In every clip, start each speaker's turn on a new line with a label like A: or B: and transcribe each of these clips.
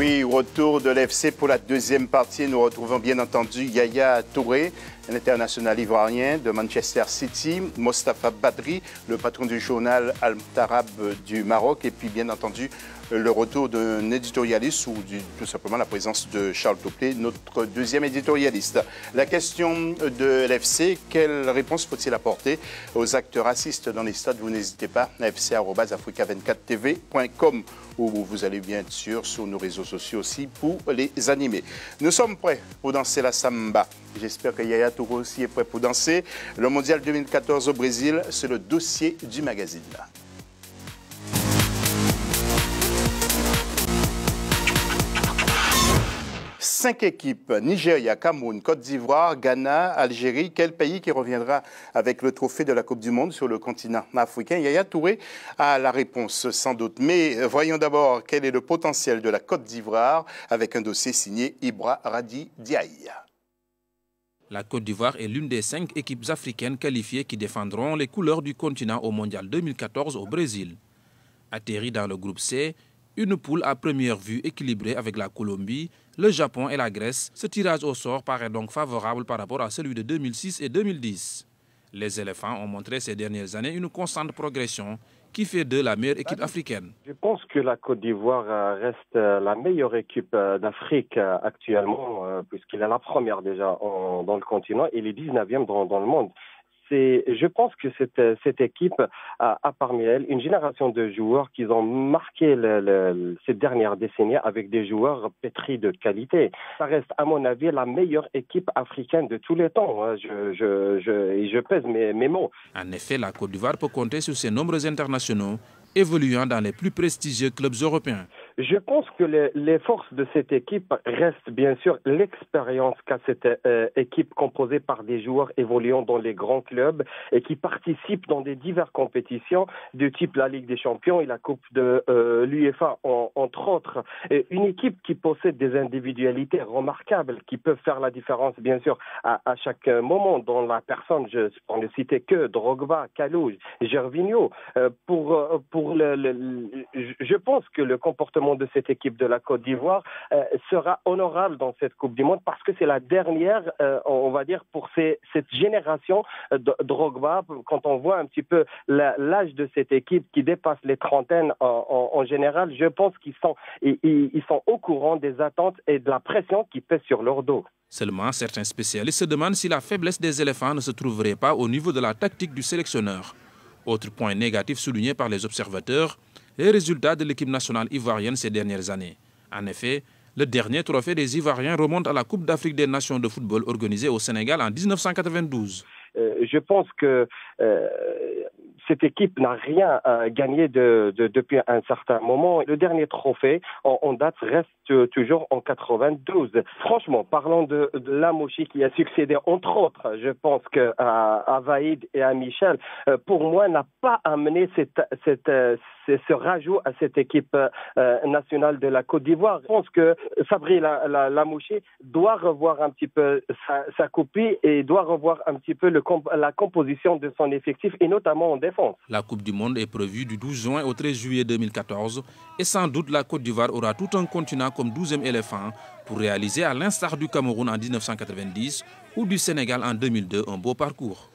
A: Oui, retour de l'FC pour la deuxième partie. Nous retrouvons bien entendu Yaya Touré, un international ivoirien de Manchester City, Mostafa Badri, le patron du journal Al-Tarab du Maroc, et puis bien entendu le retour d'un éditorialiste ou tout simplement la présence de Charles Toplé, notre deuxième éditorialiste. La question de l'FC, quelle réponse faut-il apporter aux actes racistes dans les stades? Vous n'hésitez pas, fc@africa24tv.com, où vous allez bien sûr sur nos réseaux sociaux aussi pour les animer. Nous sommes prêts pour danser la samba. J'espère que Yaya Touré aussi est prêt pour danser. Le Mondial 2014 au Brésil, c'est le dossier du magazine. 5 équipes, Nigeria, Cameroun, Côte d'Ivoire, Ghana, Algérie. Quel pays qui reviendra avec le trophée de la Coupe du Monde sur le continent africain? Yaya Touré a la réponse sans doute. Mais voyons d'abord quel est le potentiel de la Côte d'Ivoire avec un dossier signé Ibra Radi Diaye.
B: La Côte d'Ivoire est l'une des 5 équipes africaines qualifiées qui défendront les couleurs du continent au Mondial 2014 au Brésil. Atterri dans le groupe C, une poule à première vue équilibrée avec la Colombie, le Japon et la Grèce, ce tirage au sort paraît donc favorable par rapport à celui de 2006 et 2010. Les éléphants ont montré ces dernières années une constante progression qui fait d'eux la meilleure équipe africaine.
C: Je pense que la Côte d'Ivoire reste la meilleure équipe d'Afrique actuellement, puisqu'il est la première déjà dans le continent et les 19e dans le monde. Je pense que cette équipe a parmi elle une génération de joueurs qui ont marqué ces dernières décennies avec des joueurs pétris de qualité. Ça reste, à mon avis, la meilleure équipe africaine de tous les temps. Je pèse mes mots.
B: En effet, la Côte d'Ivoire peut compter sur ses nombreux internationaux évoluant dans les plus prestigieux clubs européens.
C: Je pense que les forces de cette équipe restent bien sûr l'expérience qu'a cette équipe composée par des joueurs évoluant dans les grands clubs et qui participent dans des diverses compétitions de type la Ligue des Champions et la Coupe de l'UEFA entre autres. Et une équipe qui possède des individualités remarquables qui peuvent faire la différence bien sûr à chaque moment dans la personne, pour ne citer que Drogba, Kalou, Gervinho. Je pense que le comportement de cette équipe de la Côte d'Ivoire sera honorable dans cette Coupe du Monde parce que c'est la dernière, on va dire, pour cette génération Drogba. Quand on voit un petit peu l'âge de cette équipe qui dépasse les trentaines en général, je pense qu'ils sont au courant des attentes et de la pression qui pèse sur leur dos.
B: Seulement, certains spécialistes se demandent si la faiblesse des éléphants ne se trouverait pas au niveau de la tactique du sélectionneur. Autre point négatif souligné par les observateurs, les résultats de l'équipe nationale ivoirienne ces dernières années. En effet, le dernier trophée des Ivoiriens remonte à la Coupe d'Afrique des Nations de football organisée au Sénégal en 1992.
C: Je pense que cette équipe n'a rien gagné depuis un certain moment. Le dernier trophée en date reste toujours en 92. Franchement, parlant de Lamouchi qui a succédé entre autres, je pense qu'à Vaïd et à Michel, pour moi, n'a pas amené ce rajout à cette équipe nationale de la Côte d'Ivoire. Je pense que Sabri Lamouchi doit revoir un petit peu sa copie et doit revoir un petit peu la composition de son effectif et notamment en défense.
B: La Coupe du Monde est prévue du 12 juin au 13 juillet 2014 et sans doute la Côte d'Ivoire aura tout un continent comme 12e éléphant pour réaliser à l'instar du Cameroun en 1990 ou du Sénégal en 2002 un beau parcours.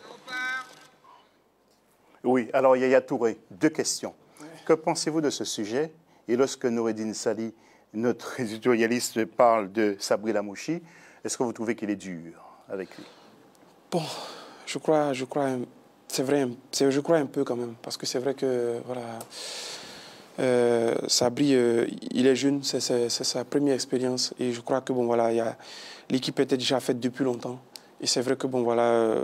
A: Oui, alors Yaya Touré, 2 questions. Que pensez-vous de ce sujet? Et lorsque Noureddine Sali, notre éditorialiste, parle de Sabri Lamouchi, est-ce que vous trouvez qu'il est dur avec lui?
D: Bon, je crois, c'est vrai, je crois un peu quand même, parce que c'est vrai que voilà, Sabri, il est jeune, c'est sa première expérience, et je crois que bon voilà, l'équipe était déjà faite depuis longtemps, et c'est vrai que bon voilà,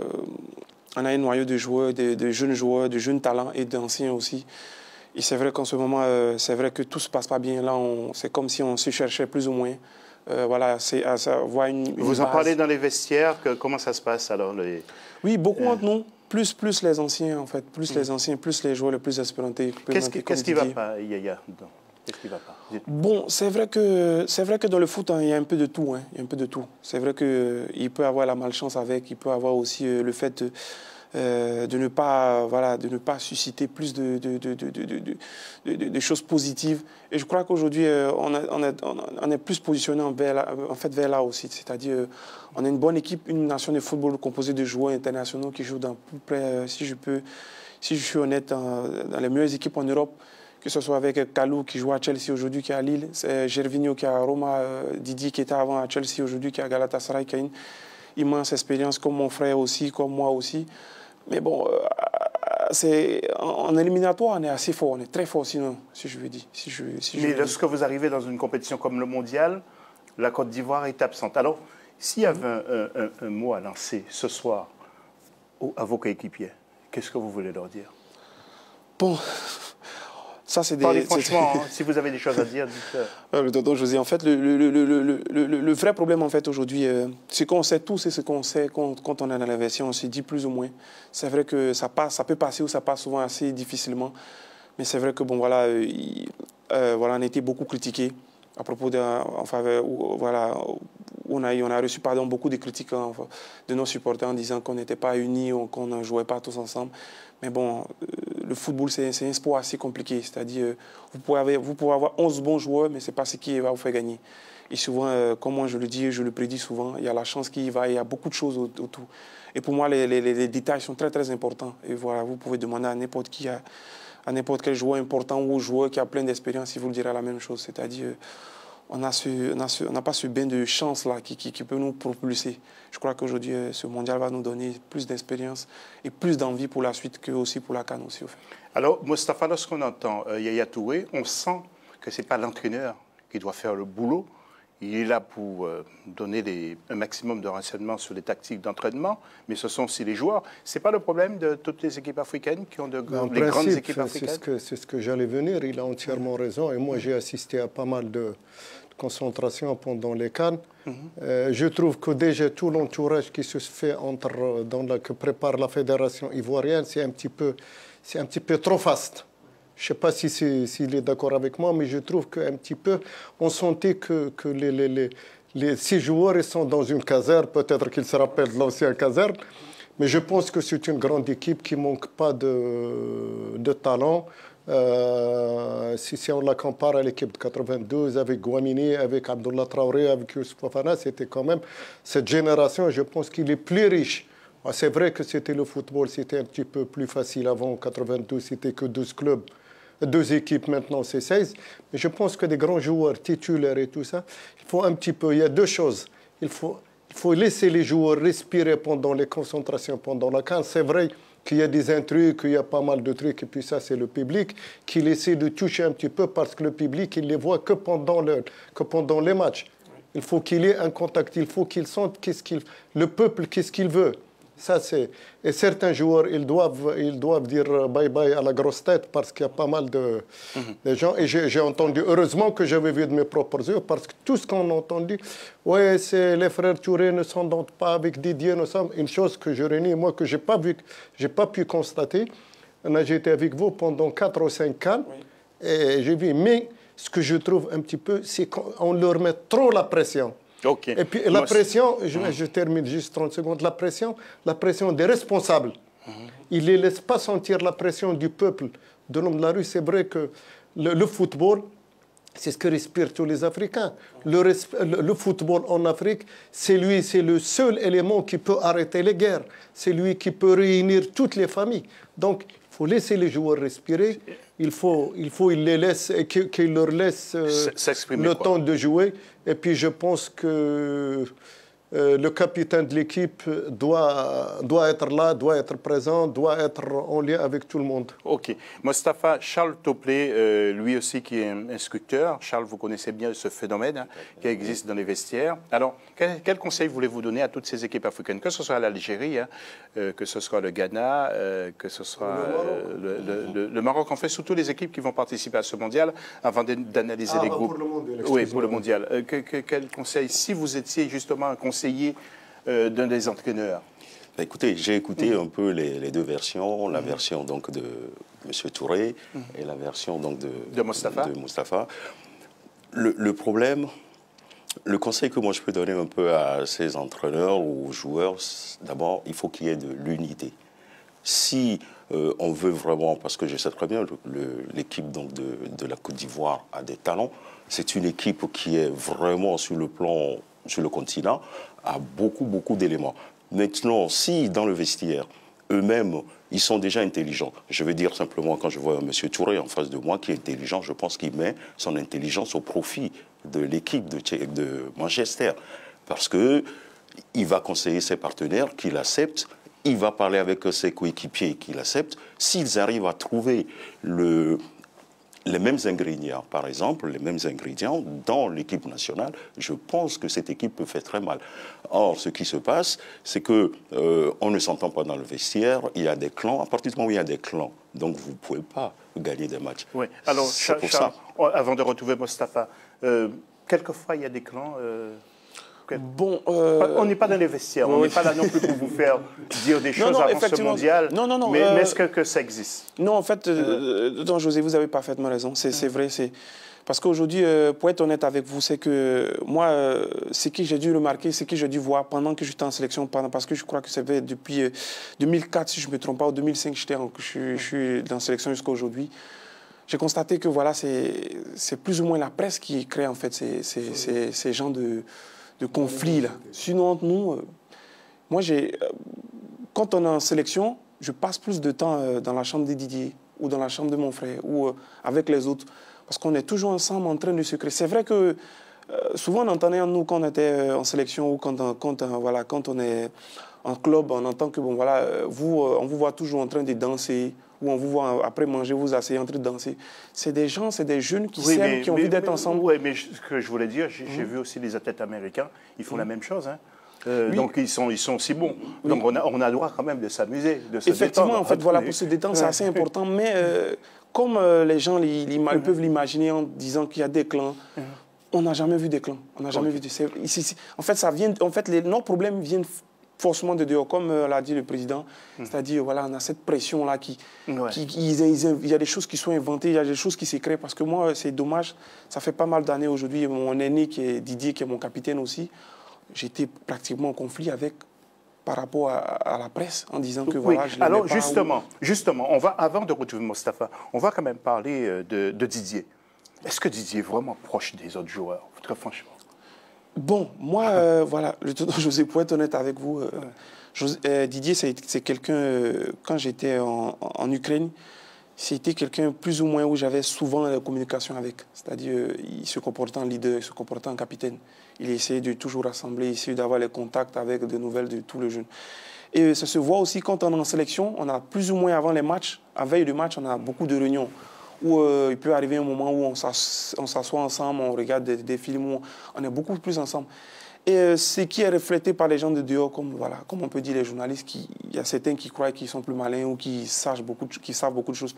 D: on a un noyau de joueurs, de jeunes talents et d'anciens aussi. Et c'est vrai qu'en ce moment, c'est vrai que tout se passe pas bien. Là, c'est comme si on se cherchait plus ou moins. Voilà, c'est à voir une
A: Vous en
D: base.
A: parlez dans les vestiaires, comment ça se passe alors
D: Oui, beaucoup entre nous, plus les anciens en fait, plus les anciens, plus les joueurs les plus expérimentés.
A: Qu'est-ce qui ne va pas, Yaya? Qu'est-ce qui ne va pas?
D: Bon, c'est vrai que dans le foot, hein, il y a un peu de tout. Hein, il y a un peu de tout. C'est vrai qu'il peut avoir la malchance avec, il peut avoir aussi le fait de ne pas susciter plus de choses positives. Et je crois qu'aujourd'hui, on est plus positionné vers là aussi. C'est-à-dire, on a une bonne équipe, une nation de football composée de joueurs internationaux qui jouent dans près, si je suis honnête, dans les meilleures équipes en Europe, que ce soit avec Kalou qui joue à Chelsea aujourd'hui, qui est à Lille, Gervinho qui est à Roma, Didier qui était avant à Chelsea aujourd'hui, qui est à Galatasaray, qui a une immense expérience, comme mon frère aussi, comme moi aussi. Mais bon, en éliminatoire, on est assez fort, on est très fort sinon, si je veux dire.
A: Mais lorsque vous arrivez dans une compétition comme le Mondial, la Côte d'Ivoire est absente. Alors, s'il y avait un mot à lancer ce soir à vos coéquipiers, qu'est-ce que vous voulez leur dire?
D: Bon, ça c'est des...
A: Parlez franchement, hein, si vous avez des choses à dire, dites-le.
D: Le tonton José, en fait, le vrai problème en fait aujourd'hui, ce qu'on sait tous et ce qu'on sait quand on est dans la version, on se dit plus ou moins. C'est vrai que ça peut passer ou ça passe souvent assez difficilement, mais c'est vrai que bon voilà, on a été beaucoup critiqués à propos en faveur, voilà, on a reçu beaucoup de critiques de nos supporters en disant qu'on n'était pas unis ou qu'on ne jouait pas tous ensemble. Mais bon, le football, c'est un sport assez compliqué. C'est-à-dire, vous pouvez avoir 11 bons joueurs, mais ce n'est pas ce qui va vous faire gagner. Et souvent, comme moi je le dis, je le prédis souvent, il y a la chance qui y va, il y a beaucoup de choses autour. Et pour moi, les détails sont très, très importants. Et voilà, vous pouvez demander à n'importe qui, à n'importe quel joueur important ou joueur qui a plein d'expérience, il vous le dira la même chose. C'est-à-dire, on n'a pas ce bain de chance-là qui peut nous propulser. Je crois qu'aujourd'hui, ce mondial va nous donner plus d'expérience et plus d'envie pour la suite que aussi pour la CAN aussi. Au fait.
A: Alors, Mostafa, lorsqu'on entend Yaya Touré, on sent que ce n'est pas l'entraîneur qui doit faire le boulot. Il est là pour donner un maximum de renseignements sur les tactiques d'entraînement, mais ce sont aussi les joueurs. Ce n'est pas le problème de toutes les équipes africaines qui ont les grandes équipes africaines?
E: C'est ce que j'allais venir. Il a entièrement raison. Et moi, j'ai assisté à pas mal de concentration pendant les CAN. Je trouve que déjà tout l'entourage qui se fait que prépare la fédération ivoirienne, c'est un petit peu trop faste. Je ne sais pas s'il est d'accord avec moi, mais je trouve qu'un petit peu, on sentait que les 6 joueurs ils sont dans une caserne, peut-être qu'ils se rappellent de l'ancienne caserne, mais je pense que c'est une grande équipe qui ne manque pas de talent. Si on la compare à l'équipe de 92, avec Guamini, avec Abdullah Traoré, avec Youssouf Fofana, c'était quand même cette génération, je pense qu'il est plus riche. C'est vrai que c'était le football, c'était un petit peu plus facile avant. En 92, c'était que 12 clubs, 2 équipes, maintenant c'est 16. Mais je pense que des grands joueurs titulaires et tout ça, il y a 2 choses. Il faut laisser les joueurs respirer pendant les concentrations, pendant la CAN. C'est vrai qu'il y a des intrus, qu'il y a pas mal de trucs, et puis ça, c'est le public qui essaie de toucher un petit peu parce que le public, il les voit que pendant les matchs. Il faut qu'il y ait un contact, il faut qu'il sente le peuple, qu'est-ce qu'il veut. Ça, et certains joueurs, ils doivent dire bye-bye à la grosse tête parce qu'il y a pas mal de gens. Et j'ai entendu, heureusement que j'avais vu de mes propres yeux, parce que tout ce qu'on a entendu, ouais, les frères Touré ne s'entendent pas avec Didier, nous sommes une chose que je renie, moi, que je n'ai pas pu constater. J'étais avec vous pendant 4 ou 5 ans, et j'ai vu, mais ce que je trouve un petit peu, c'est qu'on leur met trop la pression.
A: Okay.
E: Et puis la pression, je termine juste 30 secondes, la pression des responsables. Ils ne les laissent pas sentir la pression du peuple, de l'homme de la rue. C'est vrai que le football, c'est ce que respirent tous les Africains. Le football en Afrique, c'est le seul élément qui peut arrêter les guerres. C'est lui qui peut réunir toutes les familles. Donc, il faut laisser les joueurs respirer. Il faut qu'ils leur laissent le temps de jouer. Et puis, je pense que le capitaine de l'équipe doit être là, doit être présent, doit être en lien avec tout le monde.
A: OK. Mostafa, Charles Toplé, lui aussi qui est instructeur. Charles, vous connaissez bien ce phénomène qui existe dans les vestiaires. Alors, quel conseil voulez-vous donner à toutes ces équipes africaines, que ce soit l'Algérie, que ce soit le Ghana, que ce soit le Maroc, en fait, surtout les équipes qui vont participer à ce mondial, avant d'analyser les groupes.
E: Pour le mondial,
A: oui, pour le mondial. Quel conseil, si vous étiez justement un conseiller d'un des entraîneurs?
F: Écoutez, j'ai écouté un peu les 2 versions, la version donc de M. Touré et la version donc de Mostafa. Le problème, le conseil que moi je peux donner un peu à ces entraîneurs ou aux joueurs, d'abord, il faut qu'il y ait de l'unité. Si on veut vraiment, parce que je sais très bien, l'équipe de la Côte d'Ivoire a des talents, c'est une équipe qui est vraiment sur le continent, a beaucoup d'éléments. Maintenant, si dans le vestiaire, eux-mêmes, ils sont déjà intelligents. Je veux dire simplement, quand je vois M. Touré en face de moi qui est intelligent, je pense qu'il met son intelligence au profit de l'équipe de Manchester. Parce qu'il va conseiller ses partenaires qui l'acceptent, il va parler avec ses coéquipiers qui l'acceptent. S'ils arrivent à trouver les mêmes ingrédients, par exemple, les mêmes ingrédients dans l'équipe nationale, je pense que cette équipe peut faire très mal. Or, ce qui se passe, c'est qu'on ne s'entend pas dans le vestiaire, il y a des clans. À partir du moment où il y a des clans, donc vous ne pouvez pas gagner des matchs.
A: Oui, alors, Charles, avant de retrouver Mostafa, quelquefois il y a des clans...
D: Bon,
A: on n'est pas dans les vestiaires, on n'est pas là non plus pour vous faire dire des choses avant ce mondial.
D: Non,
A: mais est-ce que ça existe?
D: Non, en fait, José, vous avez parfaitement raison. C'est vrai, parce qu'aujourd'hui, pour être honnête avec vous, c'est que moi, ce que j'ai dû remarquer, ce que j'ai dû voir pendant que j'étais en sélection, parce que je crois que c'est depuis 2004, si je ne me trompe pas, ou 2005, je suis dans la sélection jusqu'à aujourd'hui. J'ai constaté que voilà, c'est plus ou moins la presse qui crée en fait ces genres de conflits là. Sinon, nous, moi, quand on est en sélection, je passe plus de temps dans la chambre de Didier ou dans la chambre de mon frère ou avec les autres. Parce qu'on est toujours ensemble en train de se créer. C'est vrai que souvent on entendait nous quand on était en sélection ou quand on est en club, on entend que bon, voilà, on vous voit toujours en train de danser ou on vous voit après manger, vous asseyez en train de danser. C'est des gens, c'est des jeunes qui s'aiment, qui ont envie d'être ensemble.
A: Oui, mais ce que je voulais dire, j'ai vu aussi les athlètes américains, ils font la même chose. Hein. Oui. Donc ils sont aussi bons. Oui. Donc on a le droit quand même de s'amuser, de se
D: Effectivement,
A: détendre.
D: En fait, voilà, pour se détendre, c'est assez important. Mais comme les gens ils peuvent l'imaginer en disant qu'il y a des clans, on n'a jamais vu des clans. On n'a jamais vu en fait, nos problèmes viennent forcément de dehors, comme l'a dit le président. C'est-à-dire, voilà, on a cette pression-là il y a des choses qui sont inventées, il y a des choses qui se créent. Parce que moi, c'est dommage, ça fait pas mal d'années aujourd'hui. Mon aîné, qui est Didier, qui est mon capitaine aussi, j'étais pratiquement en conflit par rapport à la presse, en disant que voilà, je
A: alors, justement, avant de retrouver Mostafa, on va quand même parler de Didier. Est-ce que Didier est vraiment proche des autres joueurs, très franchement?
D: Bon, moi, voilà, José, pour être honnête avec vous, Didier, c'est quelqu'un, quand j'étais en Ukraine, c'était quelqu'un plus ou moins où j'avais souvent la communication avec. C'est-à-dire, il se comportait en leader, il se comportait en capitaine. Il essayait de toujours rassembler, il essayait d'avoir les contacts avec des nouvelles de tous les jeunes. Et ça se voit aussi quand on est en sélection, on a plus ou moins avant les matchs, à veille de match, on a beaucoup de réunions. Où il peut arriver un moment où on s'assoit ensemble, on regarde des films, où on est beaucoup plus ensemble. Et ce qui est reflété par les gens de dehors, comme on peut dire les journalistes, il y a certains qui croient qu'ils sont plus malins ou qui savent beaucoup de choses.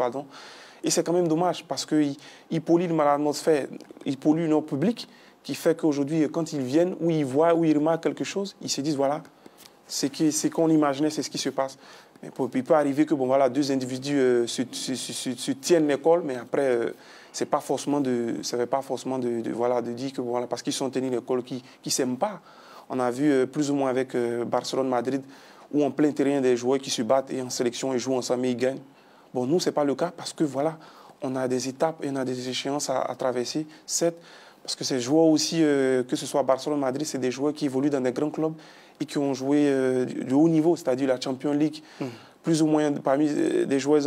D: Et c'est quand même dommage parce qu'ils polluent l'atmosphère, ils polluent notre public, qui fait qu'aujourd'hui, quand ils viennent, où ils voient, où ils remarquent quelque chose, ils se disent, voilà, ce qu'on imaginait, c'est ce qui se passe. Mais il peut arriver que deux individus se tiennent l'école, mais après, ça ne veut pas forcément de dire que parce qu'ils sont tenus l'école qui ne s'aiment pas. On a vu plus ou moins avec Barcelone-Madrid, où en plein terrain, des joueurs qui se battent et en sélection, ils jouent ensemble et ils gagnent. Bon, nous, ce n'est pas le cas parce que on a des étapes et on a des échéances à traverser. Parce que ces joueurs aussi, que ce soit Barcelone-Madrid, c'est des joueurs qui évoluent dans des grands clubs et qui ont joué de haut niveau, c'est-à-dire la Champions League, plus ou moins parmi des joueurs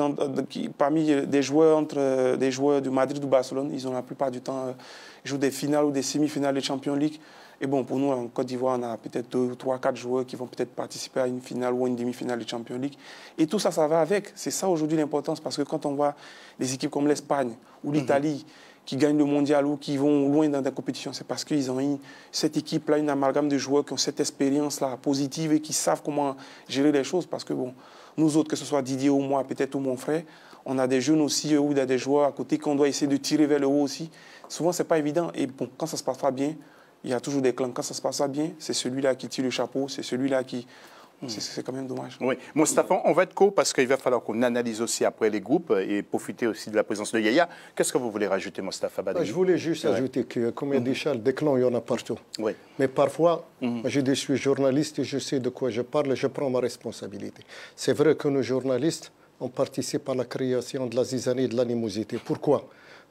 D: entre des joueurs de Madrid ou Barcelone, ils ont la plupart du temps joué des finales ou des semi-finales de Champions League. Et bon, pour nous, en Côte d'Ivoire, on a peut-être 2, 3, 4 joueurs qui vont peut-être participer à une finale ou une demi-finale de Champions League. Et tout ça, ça va avec. C'est ça aujourd'hui l'importance, parce que quand on voit des équipes comme l'Espagne ou l'Italie, qui gagnent le mondial ou qui vont loin dans des compétitions, c'est parce qu'ils ont eu cette équipe-là, une amalgame de joueurs qui ont cette expérience-là positive et qui savent comment gérer les choses. Parce que nous autres, que ce soit Didier ou moi, peut-être ou mon frère, on a des jeunes aussi ou des joueurs à côté qu'on doit essayer de tirer vers le haut aussi. Souvent, ce n'est pas évident. Et bon, quand ça ne se passe pas bien, il y a toujours des clans. Quand ça se passe pas bien, c'est celui-là qui tire le chapeau, c'est celui-là qui... C'est quand même dommage.
A: Oui. Moustapha, on va être court parce qu'il va falloir qu'on analyse aussi après les groupes et profiter aussi de la présence de Yaya. Qu'est-ce que vous voulez rajouter, Moustapha Badri?
E: Je voulais juste ajouter que, comme il dit Charles, des clans, il y en a partout.
A: Oui.
E: Mais parfois, moi, je suis journaliste et je sais de quoi je parle et je prends ma responsabilité. C'est vrai que nos journalistes, on participe à la création de la zizanie et de l'animosité. Pourquoi?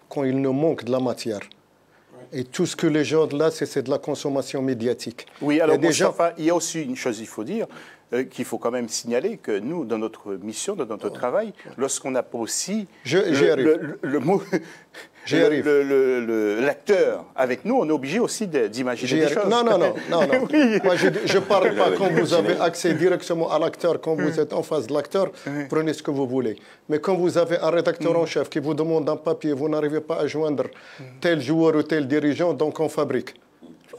E: Quand il nous manque de la matière. Et tout ce que les gens de là, c'est de la consommation médiatique.
A: Oui, alors Moustapha, il y a aussi une chose, il faut dire, qu'il faut quand même signaler que nous, dans notre mission, dans notre travail, lorsqu'on a aussi le mot, l'acteur avec nous, on est obligé aussi d'imaginer des choses.
E: Non. Oui. Moi, je ne parle pas quand vous avez accès directement à l'acteur, quand vous êtes en face de l'acteur, prenez ce que vous voulez. Mais quand vous avez un rédacteur en chef qui vous demande un papier, vous n'arrivez pas à joindre tel joueur ou tel dirigeant, donc on fabrique.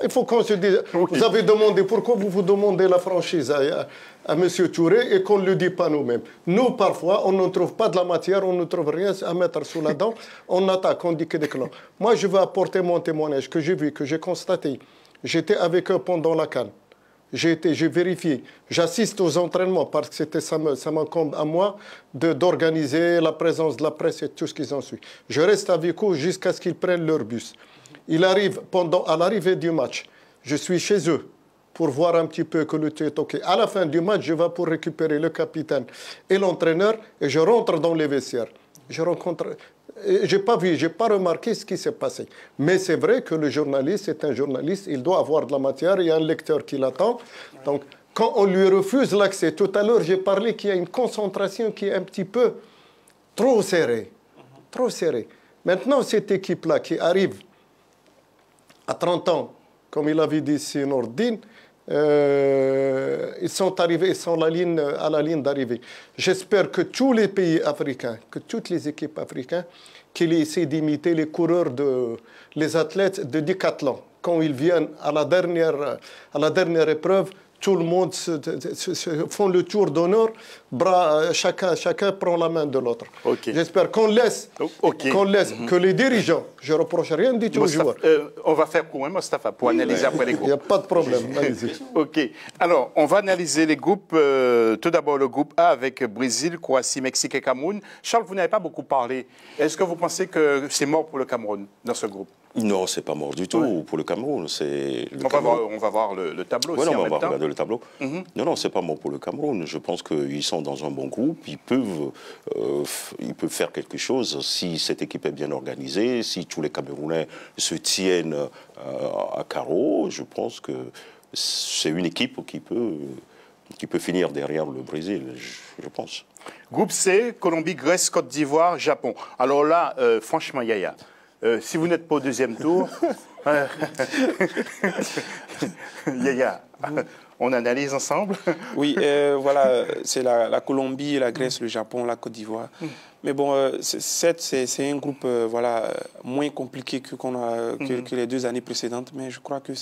E: Il faut qu'on se dise, vous avez demandé, pourquoi vous demandez la franchise à M. Touré et qu'on ne le dit pas nous-mêmes. Nous, parfois, on ne trouve pas de la matière, on ne trouve rien à mettre sous la dent, on attaque, on dit que des clans. Moi, je veux apporter mon témoignage que j'ai vu, que j'ai constaté. J'étais avec eux pendant la CAN. J'ai vérifié. J'assiste aux entraînements parce que ça m'incombe à moi d'organiser la présence de la presse et tout ce qu'ils en suivent. Je reste avec eux jusqu'à ce qu'ils prennent leur bus. Il arrive à l'arrivée du match. Je suis chez eux pour voir un petit peu que le tout est OK. À la fin du match, je vais pour récupérer le capitaine et l'entraîneur et je rentre dans les vestiaires. Je rencontre... Je n'ai pas remarqué ce qui s'est passé. Mais c'est vrai que le journaliste est un journaliste, il doit avoir de la matière, il y a un lecteur qui l'attend. Donc, quand on lui refuse l'accès, tout à l'heure, j'ai parlé qu'il y a une concentration qui est un petit peu trop serrée. Trop serrée. Maintenant, cette équipe-là qui arrive à 30 ans, comme il avait dit Nordine, ils sont arrivés, ils sont à la ligne d'arrivée. J'espère que tous les pays africains, que toutes les équipes africaines, qu'ils essaient d'imiter les coureurs, les athlètes de décathlon. Quand ils viennent à la dernière épreuve, tout le monde font le tour d'honneur, chacun prend la main de l'autre. Okay. J'espère qu'on laisse, que les dirigeants, je ne reproche rien du tout aux joueurs.
A: On va faire pour Moustapha, pour analyser après les groupes.
E: Il n'y a pas de problème, allez-y.
A: OK. Alors, on va analyser les groupes. Tout d'abord, le groupe A avec Brésil, Croatie, Mexique et Cameroun. Charles, vous n'avez pas beaucoup parlé. Est-ce que vous pensez que c'est mort pour le Cameroun dans ce groupe?
F: Non, c'est pas mort du tout pour le Cameroun.
A: On va voir le tableau aussi en même temps. On va regarder
F: le tableau. Non, c'est pas mort pour le Cameroun. Je pense qu'ils sont dans un bon groupe. Ils peuvent faire quelque chose si cette équipe est bien organisée, si tous les Camerounais se tiennent à carreau. Je pense que c'est une équipe qui peut finir derrière le Brésil, je pense.
A: Groupe C, Colombie, Grèce, Côte d'Ivoire, Japon. Alors là, franchement, Yaya, si vous n'êtes pas au deuxième tour, Yaya, on analyse ensemble.
D: Oui, voilà, c'est la Colombie, la Grèce, le Japon, la Côte d'Ivoire. Mais bon, c'est un groupe moins compliqué que les 2 années précédentes, mais je crois que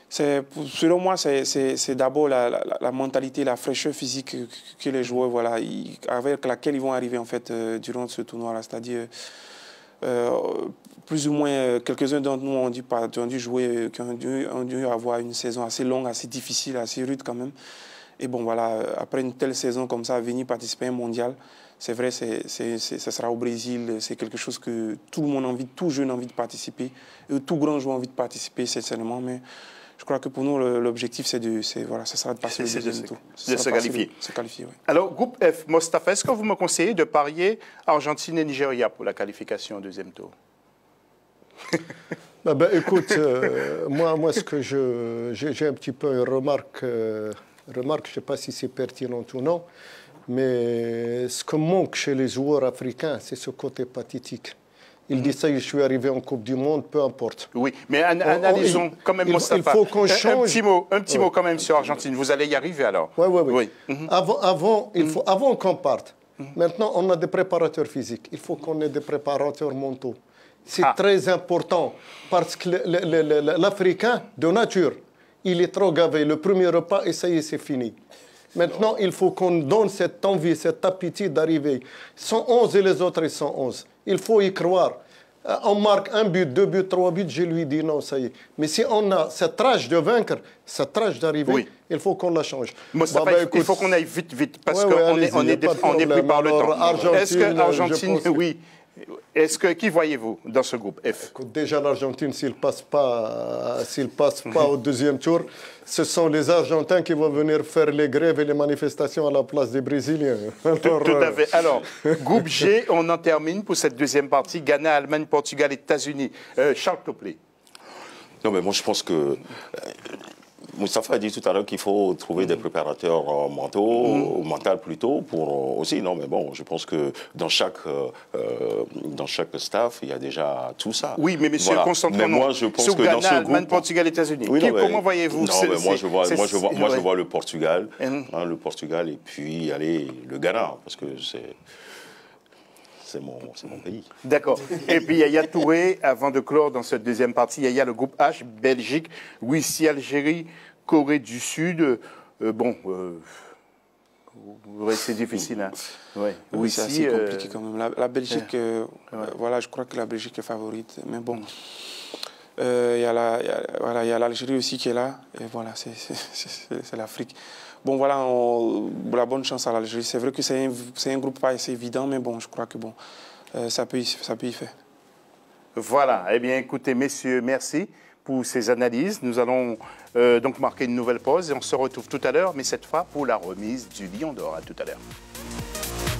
D: selon moi, c'est d'abord la mentalité, la fraîcheur physique que les joueurs, avec laquelle ils vont arriver en fait durant ce tournoi-là, c'est-à-dire plus ou moins quelques-uns d'entre nous ont dû jouer, ont dû avoir une saison assez longue, assez difficile, assez rude quand même. Et bon voilà, après une telle saison comme ça, venir participer à un mondial, c'est vrai, ça sera au Brésil, c'est quelque chose que tout le monde a envie, tout jeune a envie de participer, et tout grand joueur a envie de participer, sincèrement, mais je crois que pour nous, l'objectif, ça sera de passer le deuxième tour.
A: De se qualifier.
D: Se qualifier, oui.
A: Alors, groupe F, Moustapha, est-ce que vous me conseillez de parier Argentine et Nigeria pour la qualification au deuxième tour?
E: Écoute, moi, ce que j'ai un petit peu une remarque, je ne sais pas si c'est pertinent ou non, mais ce que manque chez les joueurs africains, c'est ce côté pathétique. Il dit ça, je suis arrivé en Coupe du Monde, peu importe.
A: Oui, mais analysons quand même, Moustapha.
E: Il faut qu'on change.
A: Un petit mot quand même sur l'Argentine. Vous allez y arriver alors?
E: Oui. Avant qu'on parte, maintenant on a des préparateurs physiques. Il faut qu'on ait des préparateurs mentaux. C'est très important parce que l'Africain, de nature, il est trop gavé. Le premier repas, et ça y est, c'est fini. Maintenant, il faut qu'on donne cette envie, cet appétit d'arriver. 111 et les autres, ils sont 11. Il faut y croire. on marque 1 but, 2 buts, 3 buts, je lui dis non, ça y est. Mais si on a cette rage de vaincre, cette rage d'arriver, il faut qu'on la change.
A: Il faut qu'on aille vite, parce qu'on est pris par le temps. Est-ce que l'Argentine, oui. Qui voyez-vous dans ce groupe F?
E: Écoute, déjà, l'Argentine, s'il passe pas au deuxième tour, ce sont les Argentins qui vont venir faire les grèves et les manifestations à la place des Brésiliens.
A: Tout à fait. Alors, groupe G, on en termine pour cette deuxième partie. Ghana, Allemagne, Portugal et États-Unis. Charles Topley.
F: Non, mais moi, je pense que... Moustapha a dit tout à l'heure qu'il faut trouver des préparateurs mentaux plutôt, pour aussi. Non, mais bon, je pense que dans chaque staff, il y a déjà tout ça.
A: Oui, mais monsieur, concentrons-nous.
F: Moi, je pense que
A: Ghana,
F: dans ce groupe...
A: Allemagne, Portugal, États-Unis.
F: Oui,
A: comment voyez-vous?
F: Non, mais moi, je vois le Portugal. Le Portugal et puis, allez, le Ghana, parce que c'est mon pays.
A: D'accord. Et puis Yaya Touré, avant de clore dans cette deuxième partie, il y a le groupe H, Belgique, Russie, Algérie, Corée du Sud. C'est difficile. Hein.
D: Oui, c'est assez compliqué quand même. La Belgique, voilà, je crois que la Belgique est favorite. Mais bon, il y a l'Algérie aussi qui est là. Et voilà, c'est l'Afrique. Bon, voilà, la bonne chance à l'Algérie. C'est vrai que c'est un groupe pas assez évident, mais bon, je crois que bon, ça peut y faire.
A: Voilà. Eh bien, écoutez, messieurs, merci pour ces analyses. Nous allons donc marquer une nouvelle pause et on se retrouve tout à l'heure, mais cette fois pour la remise du Lion d'Or. À tout à l'heure.